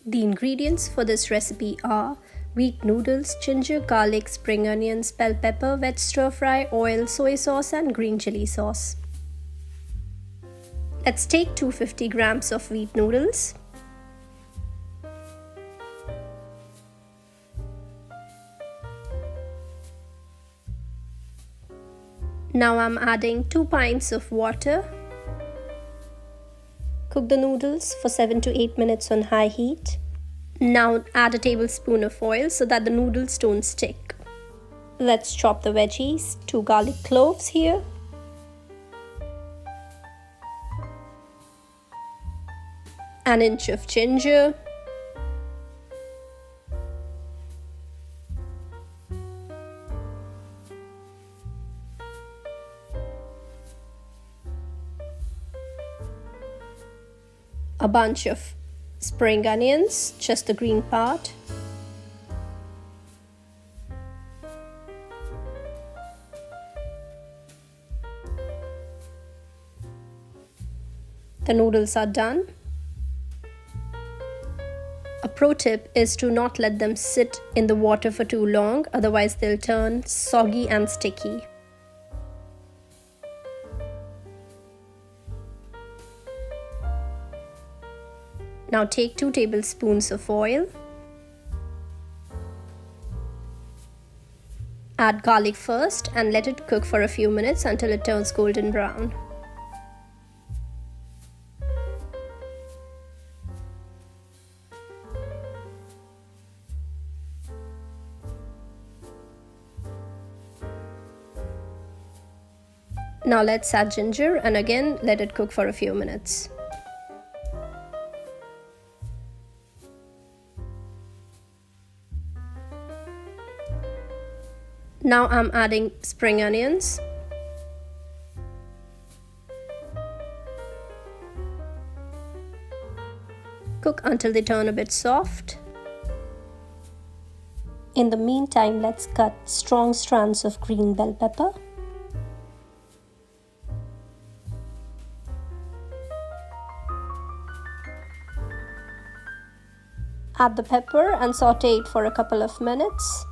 The ingredients for this recipe are wheat noodles, ginger, garlic, spring onions, bell pepper, veg stir fry, oil, soy sauce and green chili sauce. Let's take 250 grams of wheat noodles. Now I'm adding 2 pints of water. Cook the noodles for 7 to 8 minutes on high heat. Now add a tablespoon of oil so that the noodles don't stick. Let's chop the veggies, 2 garlic cloves here. An inch of ginger. A bunch of spring onions, just the green part. The noodles are done. A pro tip is to not let them sit in the water for too long, otherwise they'll turn soggy and sticky. Now take 2 tablespoons of oil. Add garlic first and let it cook for a few minutes until it turns golden brown. Now let's add ginger and again let it cook for a few minutes. Now I'm adding spring onions. Cook until they turn a bit soft. In the meantime, let's cut strong strands of green bell pepper. Add the pepper and saute it for a couple of minutes.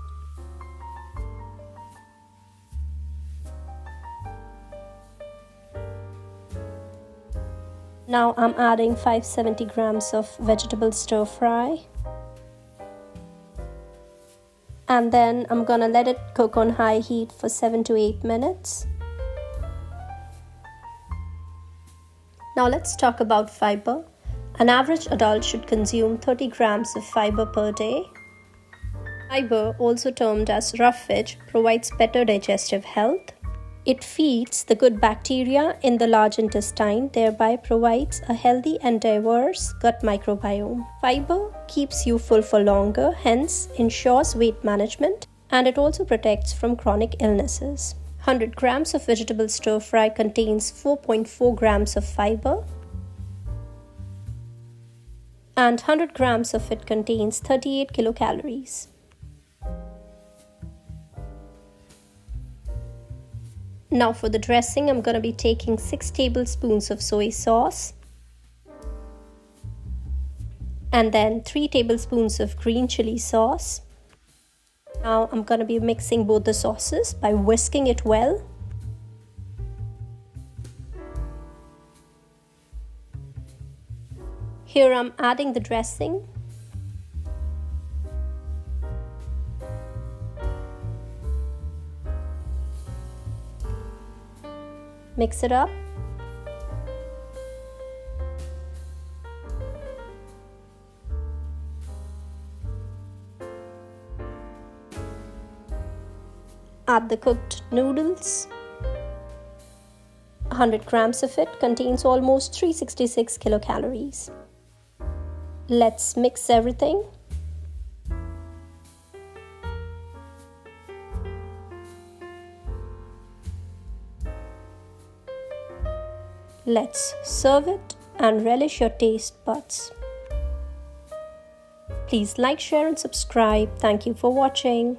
Now I'm adding 570 grams of vegetable stir fry. And then I'm gonna let it cook on high heat for 7 to 8 minutes. Now let's talk about fiber. An average adult should consume 30 grams of fiber per day. Fiber, also termed as rough veg, provides better digestive health. It feeds the good bacteria in the large intestine, thereby provides a healthy and diverse gut microbiome. Fiber keeps you full for longer, hence ensures weight management, and it also protects from chronic illnesses. 100 grams of vegetable stir fry contains 4.4 grams of fiber, and 100 grams of it contains 38 kilocalories. Now for the dressing, I'm going to be taking 6 tablespoons of soy sauce and then 3 tablespoons of green chili sauce. Now I'm going to be mixing both the sauces by whisking it well. Here I'm adding the dressing. Mix it up. Add the cooked noodles. 100 grams of it contains almost 366 kilocalories. Let's mix everything. Let's serve it and relish your taste buds. Please like, share and subscribe. Thank you for watching.